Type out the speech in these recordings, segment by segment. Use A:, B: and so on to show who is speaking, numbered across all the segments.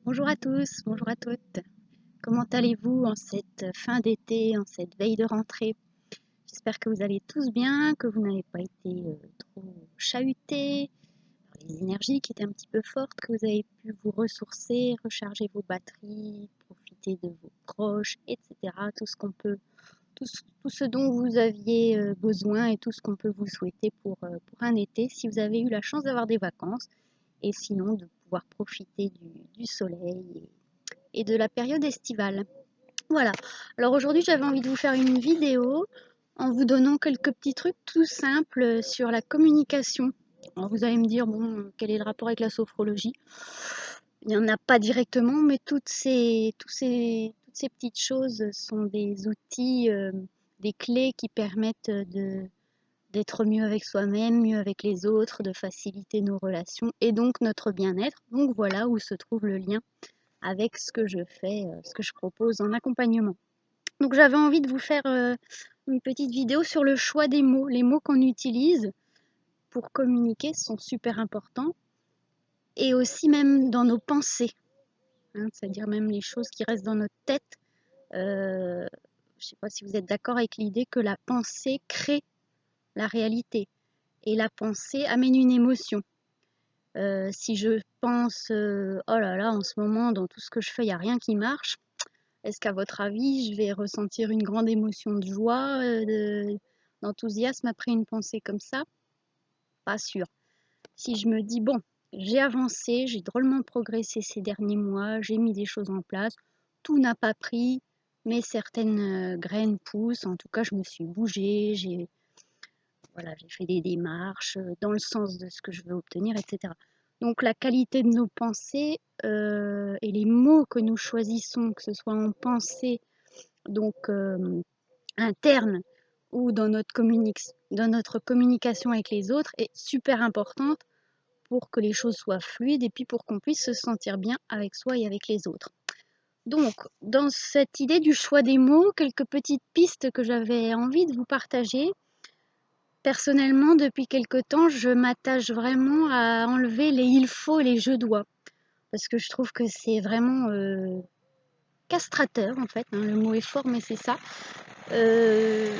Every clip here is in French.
A: Bonjour à tous, bonjour à toutes. Comment allez-vous en cette fin d'été, en cette veille de rentrée? J'espère que vous allez tous bien, que vous n'avez pas été trop chahutés par les énergies qui étaient un petit peu fortes, que vous avez pu vous ressourcer, recharger vos batteries, profiter de vos proches, etc. Tout ce qu'on peut, tout ce dont vous aviez besoin et tout ce qu'on peut vous souhaiter pour un été, si vous avez eu la chance d'avoir des vacances, et sinon de pouvoir profiter du soleil et de la période estivale. Voilà. Alors aujourd'hui, j'avais envie de vous faire une vidéo en vous donnant quelques petits trucs tout simples sur la communication. Alors vous allez me dire, bon, quel est le rapport avec la sophrologie? Il n'y en a pas directement, mais toutes ces petites choses sont des outils, des clés qui permettent d'être mieux avec soi-même, mieux avec les autres, de faciliter nos relations et donc notre bien-être. Donc voilà où se trouve le lien avec ce que je fais, ce que je propose en accompagnement. Donc j'avais envie de vous faire une petite vidéo sur le choix des mots. Les mots qu'on utilise pour communiquer sont super importants et aussi même dans nos pensées, hein, c'est-à-dire même les choses qui restent dans notre tête. Je ne sais pas si vous êtes d'accord avec l'idée que la pensée crée la réalité et la pensée amène une émotion. Si je pense, oh là là, en ce moment, dans tout ce que je fais, il n'y a rien qui marche. Est-ce qu'à votre avis, je vais ressentir une grande émotion de joie, d'enthousiasme après une pensée comme ça? Pas sûr. Si je me dis, bon, j'ai avancé, j'ai drôlement progressé ces derniers mois, j'ai mis des choses en place, tout n'a pas pris, mais certaines graines poussent, en tout cas, je me suis bougée, voilà, j'ai fait des démarches dans le sens de ce que je veux obtenir, etc. Donc la qualité de nos pensées et les mots que nous choisissons, que ce soit en pensée, donc interne ou dans notre communication avec les autres, est super importante pour que les choses soient fluides et puis pour qu'on puisse se sentir bien avec soi et avec les autres. Donc, dans cette idée du choix des mots, quelques petites pistes que j'avais envie de vous partager. Personnellement, depuis quelque temps, je m'attache vraiment à enlever les il faut et les je dois. Parce que je trouve que c'est vraiment castrateur en fait, hein, le mot est fort mais c'est ça. Euh,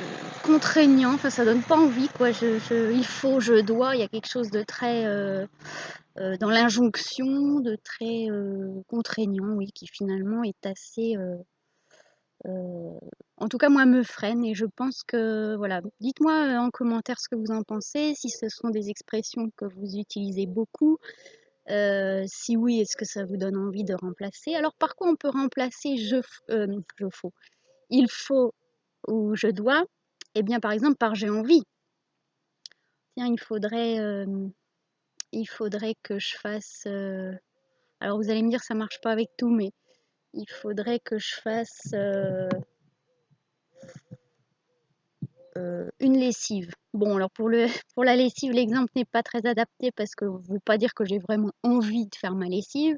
A: Contraignant, enfin ça donne pas envie quoi, il faut, je dois, il y a quelque chose de très dans l'injonction, de très contraignant, oui, qui finalement est assez euh, en tout cas moi me freine et je pense que voilà, dites-moi en commentaire ce que vous en pensez, si ce sont des expressions que vous utilisez beaucoup, si oui, est-ce que ça vous donne envie de remplacer? Alors par quoi on peut remplacer je faut, il faut ou je dois? Eh bien par exemple par j'ai envie. Tiens, il faudrait que je fasse alors vous allez me dire ça marche pas avec tout, mais il faudrait que je fasse une lessive. Bon, alors pour la lessive, l'exemple n'est pas très adapté parce que je ne veux pas dire que j'ai vraiment envie de faire ma lessive.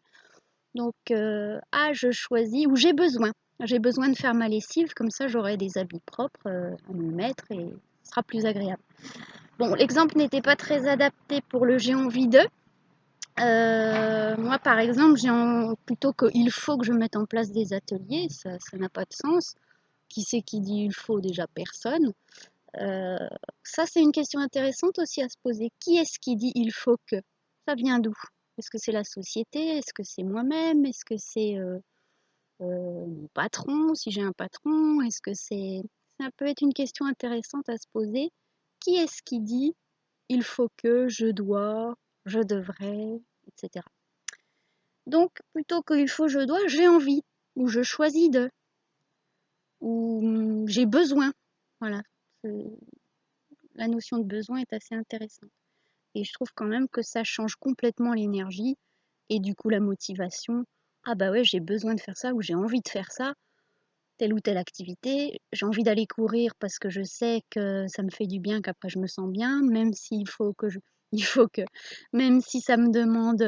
A: Donc, je choisis ou j'ai besoin. J'ai besoin de faire ma lessive, comme ça j'aurai des habits propres à me mettre et ce sera plus agréable. Bon, l'exemple n'était pas très adapté pour le j'ai envie de. Moi, par exemple, plutôt qu'il faut que je mette en place des ateliers, ça n'a pas de sens. Qui c'est qui dit il faut? Déjà personne. Euh, Ça, c'est une question intéressante aussi à se poser. Qui est-ce qui dit il faut que? Ça vient d'où? Est-ce que c'est la société? Est-ce que c'est moi-même? Est-ce que c'est mon patron, si j'ai un patron? Est-ce que c'est... Ça peut être une question intéressante à se poser. Qui est-ce qui dit il faut que, je dois, je devrais, etc. Donc, plutôt que il faut, je dois, j'ai envie, ou je choisis de, ou j'ai besoin. Voilà. La notion de besoin est assez intéressante. Et je trouve quand même que ça change complètement l'énergie et du coup la motivation. Ah bah ouais, j'ai besoin de faire ça ou j'ai envie de faire ça, telle ou telle activité. J'ai envie d'aller courir parce que je sais que ça me fait du bien, qu'après je me sens bien, même s'il faut que je... Il faut que... Même si ça me demande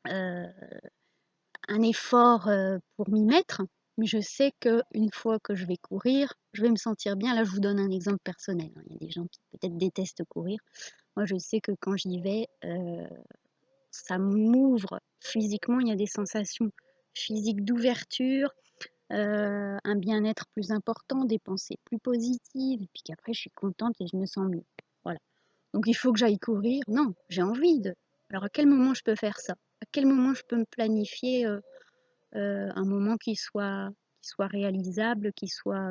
A: euh, un effort pour m'y mettre, mais je sais qu'une fois que je vais courir, je vais me sentir bien. Là, je vous donne un exemple personnel, hein. Il y a des gens qui peut-être détestent courir. Moi, je sais que quand j'y vais, ça m'ouvre physiquement, il y a des sensations physiques d'ouverture, un bien-être plus important, des pensées plus positives, et puis qu'après je suis contente et je me sens mieux. Voilà. Donc il faut que j'aille courir. Non, j'ai envie de. Alors à quel moment je peux faire ça? À quel moment je peux me planifier un moment qui soit réalisable, qui soit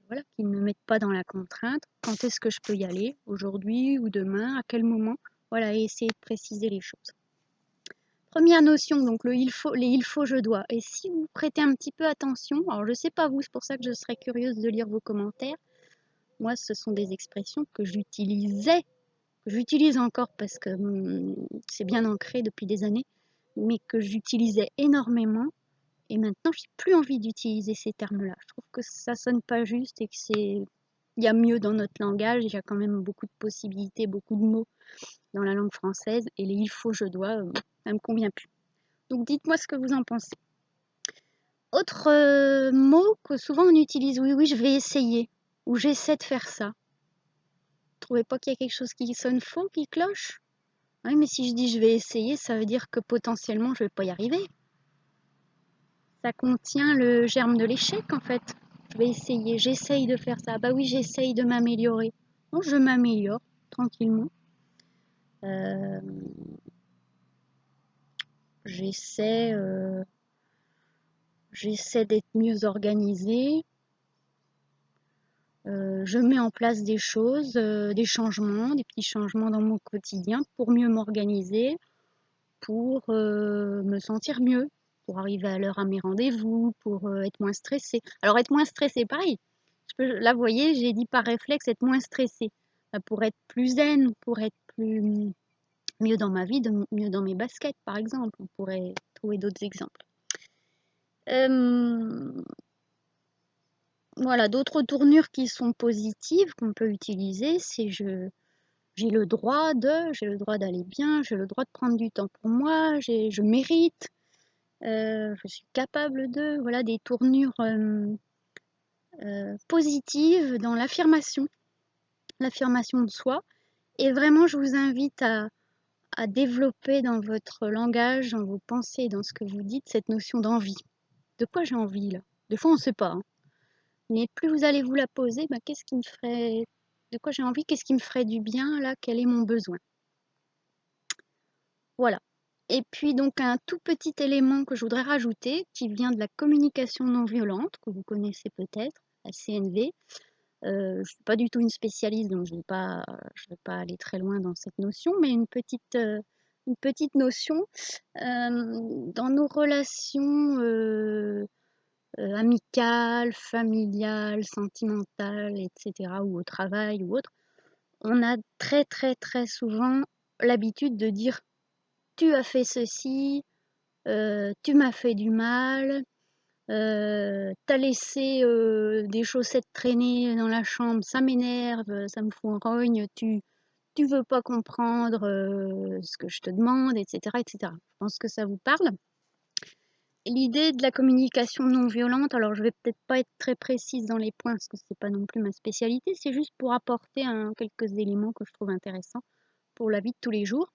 A: voilà, qui ne me mette pas dans la contrainte. Quand est-ce que je peux y aller? Aujourd'hui ou demain? À quel moment? Voilà, et essayer de préciser les choses. Première notion, donc le il faut, les il faut, je dois. Et si vous prêtez un petit peu attention, alors je ne sais pas vous, c'est pour ça que je serais curieuse de lire vos commentaires. Moi, ce sont des expressions que j'utilisais, que j'utilise encore parce que c'est bien ancré depuis des années, mais que j'utilisais énormément. Et maintenant, j'ai plus envie d'utiliser ces termes-là. Je trouve que ça sonne pas juste et que c'est, il y a mieux dans notre langage. Il y a quand même beaucoup de possibilités, beaucoup de mots dans la langue française. Et les il faut, je dois, ça me convient plus. Donc dites-moi ce que vous en pensez. Autre mot que souvent on utilise, oui, oui, je vais essayer, ou j'essaie de faire ça. Vous trouvez pas qu'il y a quelque chose qui sonne faux, qui cloche? Oui, mais si je dis je vais essayer, ça veut dire que potentiellement je vais pas y arriver. Ça contient le germe de l'échec en fait. Je vais essayer, j'essaye de faire ça. Bah oui, j'essaye de m'améliorer. Non, je m'améliore tranquillement. Euh, j'essaie, j'essaie d'être mieux organisée. Je mets en place des choses, des changements, des petits changements dans mon quotidien pour mieux m'organiser, pour me sentir mieux, pour arriver à l'heure à mes rendez-vous, pour être moins stressée. Alors être moins stressée, pareil. Là, vous voyez, j'ai dit par réflexe être moins stressée, pour être plus zen, pour être plus mieux dans ma vie, mieux dans mes baskets, par exemple. On pourrait trouver d'autres exemples. Voilà, d'autres tournures qui sont positives qu'on peut utiliser, c'est j'ai le droit j'ai le droit d'aller bien, j'ai le droit de prendre du temps pour moi, je mérite, je suis capable de, voilà, des tournures positives dans l'affirmation de soi. Et vraiment, je vous invite à développer dans votre langage, dans vos pensées, dans ce que vous dites, cette notion d'envie. De quoi j'ai envie là? Des fois, on ne sait pas, hein. Mais plus vous allez vous la poser, bah, qu'est-ce qui me ferait, de quoi j'ai envie, qu'est-ce qui me ferait du bien là, quel est mon besoin? Voilà. Et puis donc un tout petit élément que je voudrais rajouter, qui vient de la communication non violente, que vous connaissez peut-être, la CNV. Je ne suis pas du tout une spécialiste, donc je vais pas aller très loin dans cette notion, mais une petite notion. Dans nos relations amicales, familiales, sentimentales, etc., ou au travail ou autre, on a très très très souvent l'habitude de dire tu as fait ceci, tu m'as fait du mal, t'as laissé des chaussettes traîner dans la chambre, ça m'énerve, ça me fout en rogne, tu veux pas comprendre ce que je te demande, etc., etc. Je pense que ça vous parle. L'idée de la communication non violente, alors je vais peut-être pas être très précise dans les points parce que c'est pas non plus ma spécialité, c'est juste pour apporter quelques éléments que je trouve intéressants pour la vie de tous les jours.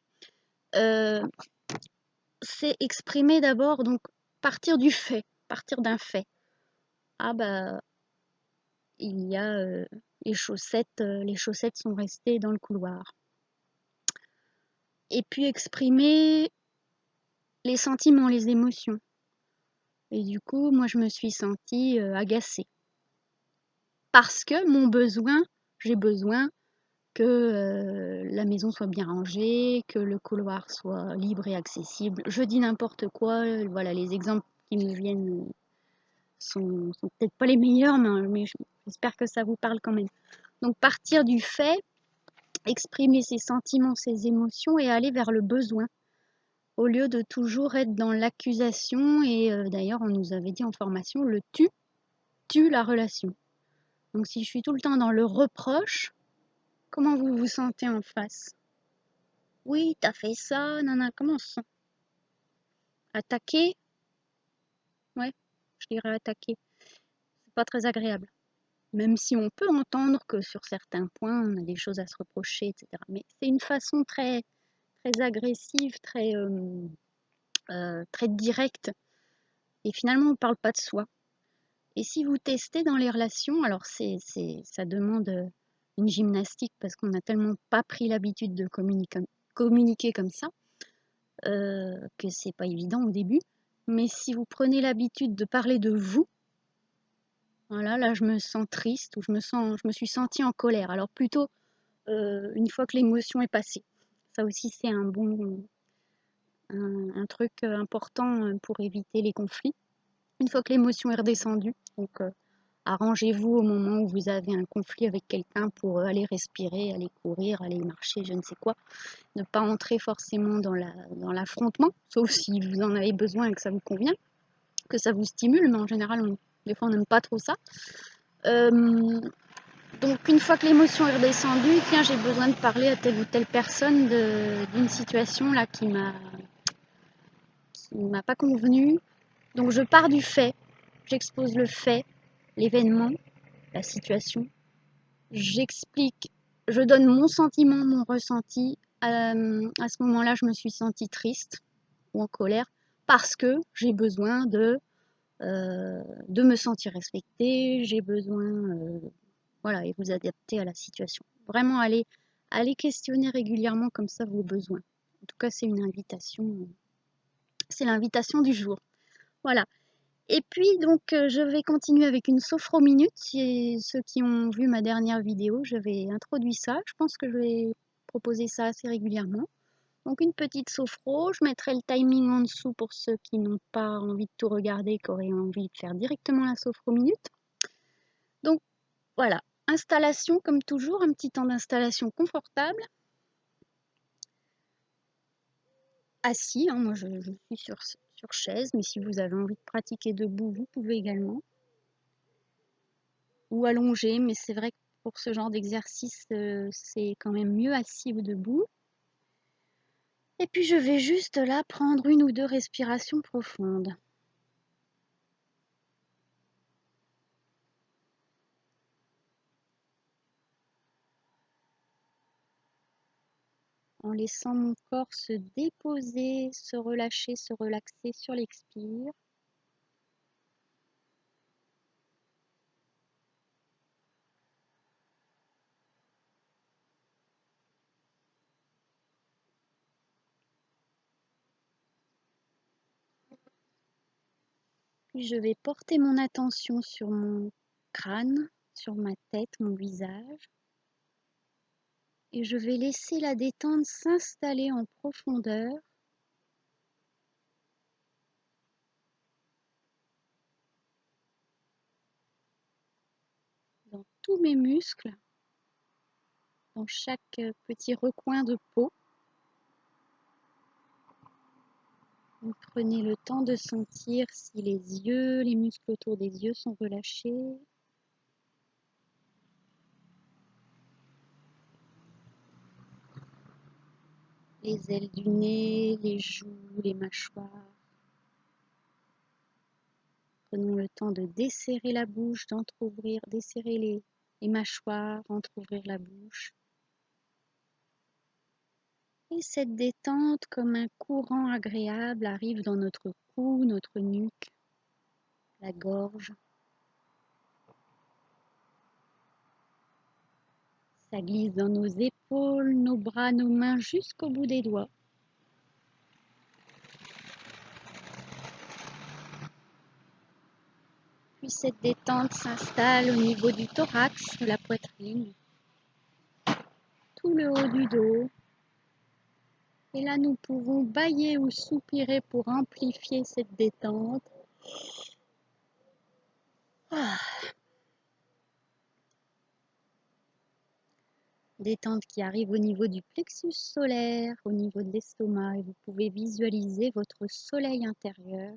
A: Euh, c'est exprimer d'abord, donc partir du fait, partir d'un fait. Ah bah il y a les chaussettes sont restées dans le couloir. Et puis exprimer les sentiments, les émotions. Et du coup, moi je me suis sentie agacée. Parce que j'ai besoin que la maison soit bien rangée, que le couloir soit libre et accessible. Je dis n'importe quoi, voilà, les exemples qui me viennent sont peut-être pas les meilleurs, mais j'espère que ça vous parle quand même. Donc partir du fait, exprimer ses sentiments, ses émotions et aller vers le besoin, au lieu de toujours être dans l'accusation. Et d'ailleurs, on nous avait dit en formation, le tu tue la relation. Donc si je suis tout le temps dans le reproche, comment vous vous sentez en face? Oui, t'as fait ça, nana, comment on se sent? Attaqué? Ouais, je dirais attaqué. C'est pas très agréable. Même si on peut entendre que sur certains points, on a des choses à se reprocher, etc. Mais c'est une façon très, très agressive, très directe. Et finalement, on ne parle pas de soi. Et si vous testez dans les relations, alors ça demande une gymnastique parce qu'on n'a tellement pas pris l'habitude de communiquer comme ça, que c'est pas évident au début. Mais si vous prenez l'habitude de parler de vous, voilà, là je me sens triste ou je me suis sentie en colère. Alors plutôt une fois que l'émotion est passée. Ça aussi c'est un truc important pour éviter les conflits. Une fois que l'émotion est redescendue, donc arrangez-vous au moment où vous avez un conflit avec quelqu'un pour aller respirer, aller courir, aller marcher, je ne sais quoi. Ne pas entrer forcément dans l'affrontement, sauf si vous en avez besoin et que ça vous convient, que ça vous stimule, mais en général, des fois, on n'aime pas trop ça. Donc, une fois que l'émotion est redescendue, tiens, j'ai besoin de parler à telle ou telle personne d'une situation là qui m'a pas convenu. Donc, je pars du fait, j'expose le fait, l'événement, la situation. J'explique, je donne mon sentiment, mon ressenti. À ce moment-là, je me suis sentie triste ou en colère parce que j'ai besoin de me sentir respectée, j'ai besoin, voilà, et vous adapter à la situation. Vraiment, allez questionner régulièrement comme ça vos besoins. En tout cas, c'est l'invitation du jour. Voilà. Et puis, donc, je vais continuer avec une sophro-minute. Ceux qui ont vu ma dernière vidéo, j'avais introduit ça. Je pense que je vais proposer ça assez régulièrement. Donc, une petite sophro. Je mettrai le timing en dessous pour ceux qui n'ont pas envie de tout regarder, qui auraient envie de faire directement la sophro-minute. Donc, voilà. Installation, comme toujours, un petit temps d'installation confortable. Assis, hein, moi je suis sur chaise, mais si vous avez envie de pratiquer debout, vous pouvez également. Ou allongé, mais c'est vrai que pour ce genre d'exercice, c'est quand même mieux assis ou debout. Et puis je vais juste là prendre une ou deux respirations profondes. En laissant mon corps se déposer, se relâcher, se relaxer sur l'expire. Puis je vais porter mon attention sur mon crâne, sur ma tête, mon visage. Et je vais laisser la détente s'installer en profondeur. Dans tous mes muscles, dans chaque petit recoin de peau. Vous prenez le temps de sentir si les muscles autour des yeux sont relâchés. Les ailes du nez, les joues, les mâchoires. Prenons le temps de desserrer la bouche, d'entrouvrir, desserrer les mâchoires, entrouvrir la bouche. Et cette détente, comme un courant agréable, arrive dans notre cou, notre nuque, la gorge. Ça glisse dans nos épaules, nos bras, nos mains jusqu'au bout des doigts. Puis cette détente s'installe au niveau du thorax, de la poitrine, tout le haut du dos. Et là, nous pouvons bâiller ou soupirer pour amplifier cette détente. Ah. Détente qui arrive au niveau du plexus solaire, au niveau de l'estomac, et vous pouvez visualiser votre soleil intérieur,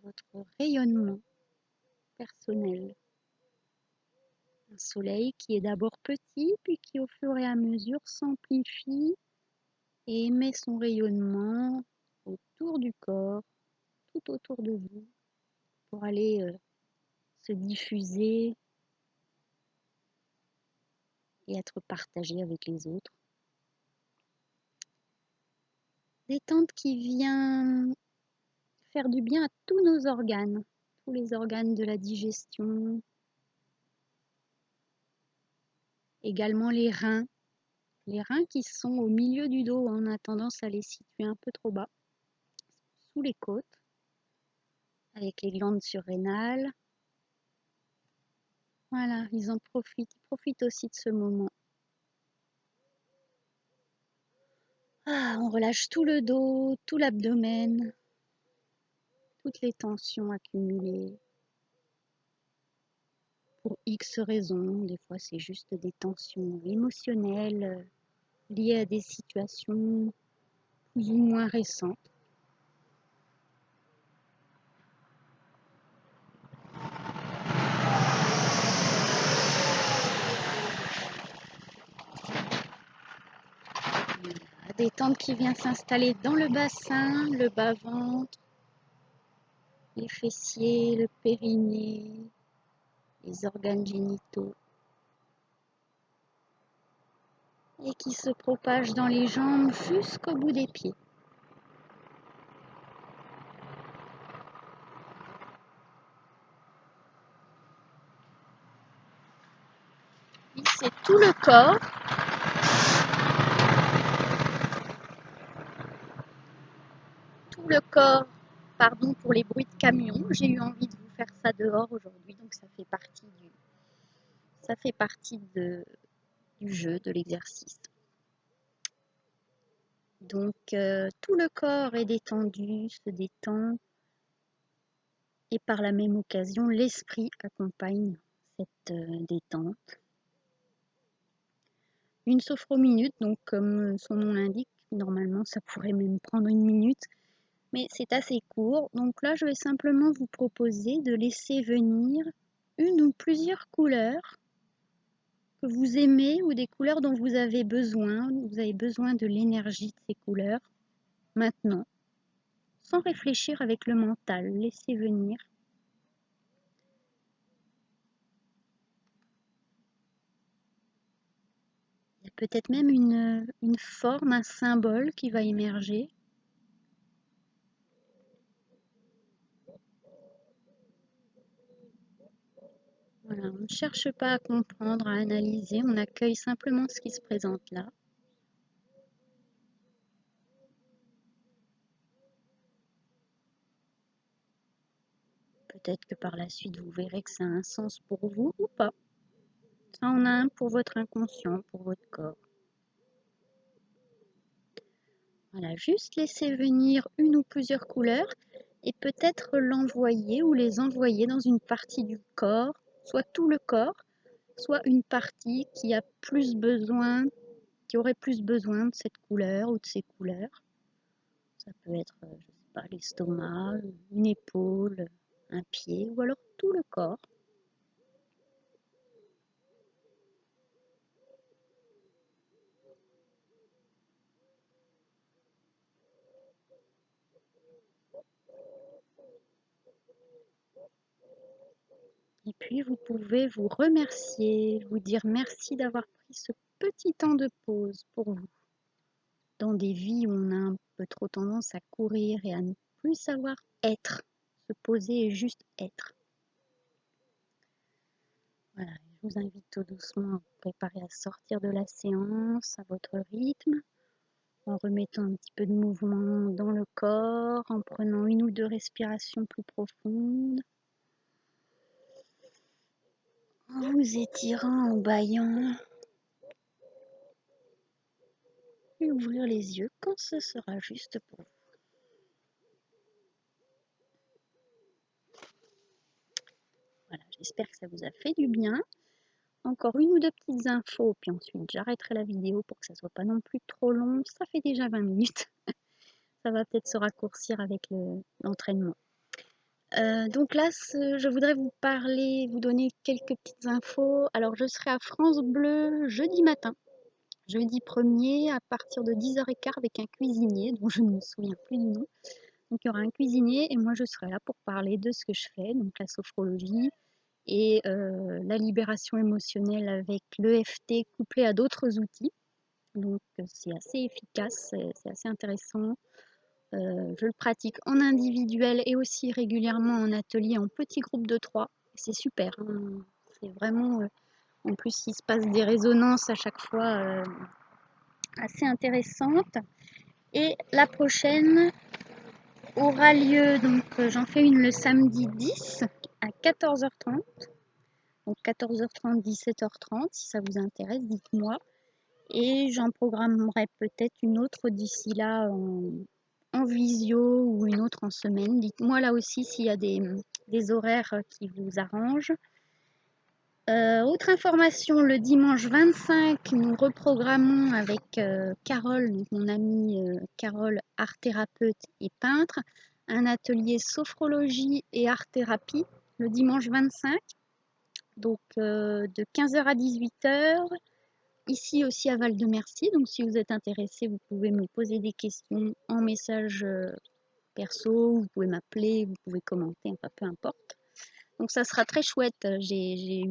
A: votre rayonnement personnel. Un soleil qui est d'abord petit, puis qui au fur et à mesure s'amplifie et émet son rayonnement autour du corps, tout autour de vous, pour aller se diffuser et être partagé avec les autres. Détente qui vient faire du bien à tous nos organes, tous les organes de la digestion, également les reins. Les reins qui sont au milieu du dos, on a tendance à les situer un peu trop bas, sous les côtes, avec les glandes surrénales. Voilà, ils profitent aussi de ce moment. Ah, on relâche tout le dos, tout l'abdomen, toutes les tensions accumulées. Pour X raisons, des fois c'est juste des tensions émotionnelles liées à des situations plus ou moins récentes. La détente qui vient s'installer dans le bassin, le bas-ventre, les fessiers, le périnée, les organes génitaux, et qui se propage dans les jambes jusqu'au bout des pieds. Puis c'est tout le corps. Tout le corps, pardon pour les bruits de camion, j'ai eu envie de vous faire ça dehors aujourd'hui, donc ça fait partie du jeu, de l'exercice. Donc tout le corps est détendu, se détend, et par la même occasion, l'esprit accompagne cette détente. Une sophrominute, donc comme son nom l'indique, normalement ça pourrait même prendre une minute, mais c'est assez court. Donc là, je vais simplement vous proposer de laisser venir une ou plusieurs couleurs que vous aimez ou des couleurs dont vous avez besoin. Vous avez besoin de l'énergie de ces couleurs maintenant, sans réfléchir avec le mental. Laissez venir. Il y a peut-être même une forme, un symbole qui va émerger. Voilà, on ne cherche pas à comprendre, à analyser, on accueille simplement ce qui se présente là. Peut-être que par la suite, vous verrez que ça a un sens pour vous ou pas. Ça en a un pour votre inconscient, pour votre corps. Voilà, juste laisser venir une ou plusieurs couleurs et peut-être l'envoyer ou les envoyer dans une partie du corps, soit tout le corps, soit une partie qui a plus besoin, qui aurait plus besoin de cette couleur ou de ces couleurs. Ça peut être, je sais pas, l'estomac, une épaule, un pied ou alors tout le corps. Et puis vous pouvez vous remercier, vous dire merci d'avoir pris ce petit temps de pause pour vous. Dans des vies où on a un peu trop tendance à courir et à ne plus savoir être, se poser et juste être. Voilà, je vous invite tout doucement à vous préparer à sortir de la séance à votre rythme, en remettant un petit peu de mouvement dans le corps, en prenant une ou deux respirations plus profondes, en vous étirant, en bâillant, et ouvrir les yeux quand ce sera juste pour vous. Voilà, j'espère que ça vous a fait du bien. Encore une ou deux petites infos, puis ensuite j'arrêterai la vidéo pour que ça soit pas non plus trop long. Ça fait déjà 20 minutes. Ça va peut-être se raccourcir avec l'entraînement. Donc là, je voudrais vous parler, vous donner quelques petites infos. Alors, je serai à France Bleu jeudi matin, jeudi 1er, à partir de 10h15 avec un cuisinier, dont je ne me souviens plus du nom. Donc, il y aura un cuisinier et moi, je serai là pour parler de ce que je fais, donc la sophrologie, et la libération émotionnelle avec l'EFT couplé à d'autres outils. Donc c'est assez efficace, c'est assez intéressant. Je le pratique en individuel et aussi régulièrement en atelier en petits groupes de 3. C'est super, hein. C'est vraiment, en plus il se passe des résonances à chaque fois assez intéressantes. Et la prochaine aura lieu, donc j'en fais une le samedi 10 à 14h30. Donc 14h30, 17h30, si ça vous intéresse, dites-moi. Et j'en programmerai peut-être une autre d'ici là en visio ou une autre en semaine. Dites-moi là aussi s'il y a des horaires qui vous arrangent. Autre information, le dimanche 25, nous reprogrammons avec Carole, donc mon amie Carole, art thérapeute et peintre, un atelier sophrologie et art thérapie le dimanche 25, donc de 15h à 18h. Ici aussi à Val-de-Mercy, donc si vous êtes intéressé, vous pouvez me poser des questions en message perso, vous pouvez m'appeler, vous pouvez commenter, enfin peu importe. Donc ça sera très chouette. J'ai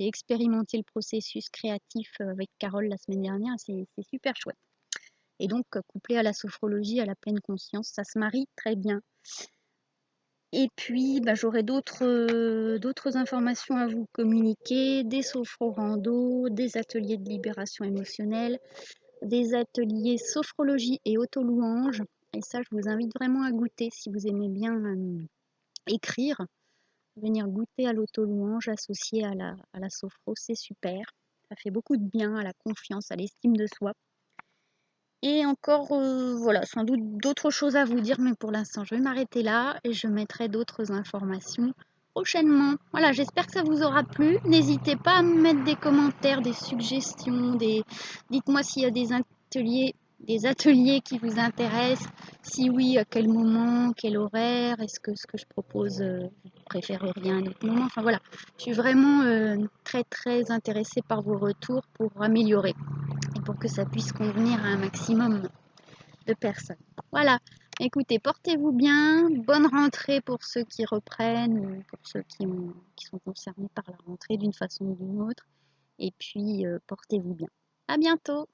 A: expérimenté le processus créatif avec Carole la semaine dernière, c'est super chouette. Et donc couplé à la sophrologie, à la pleine conscience, ça se marie très bien. Et puis, j'aurai d'autres informations à vous communiquer, des sophro-rando, des ateliers de libération émotionnelle, des ateliers sophrologie et auto-louange. Et ça, je vous invite vraiment à goûter si vous aimez bien écrire. Venir goûter à l'auto-louange associée à la sophro, c'est super. Ça fait beaucoup de bien à la confiance, à l'estime de soi. Et encore, voilà, sans doute d'autres choses à vous dire, mais pour l'instant, je vais m'arrêter là et je mettrai d'autres informations prochainement. Voilà, j'espère que ça vous aura plu. N'hésitez pas à me mettre des commentaires, des suggestions, dites-moi s'il y a des ateliers qui vous intéressent. Si oui, à quel moment, quel horaire, est-ce que ce que je propose, vous préféreriez un autre moment. Enfin voilà, je suis vraiment très très intéressée par vos retours pour améliorer et pour que ça puisse convenir à un maximum de personnes. Voilà, écoutez, portez-vous bien, bonne rentrée pour ceux qui reprennent ou pour ceux qui sont concernés par la rentrée d'une façon ou d'une autre, et puis portez-vous bien. À bientôt!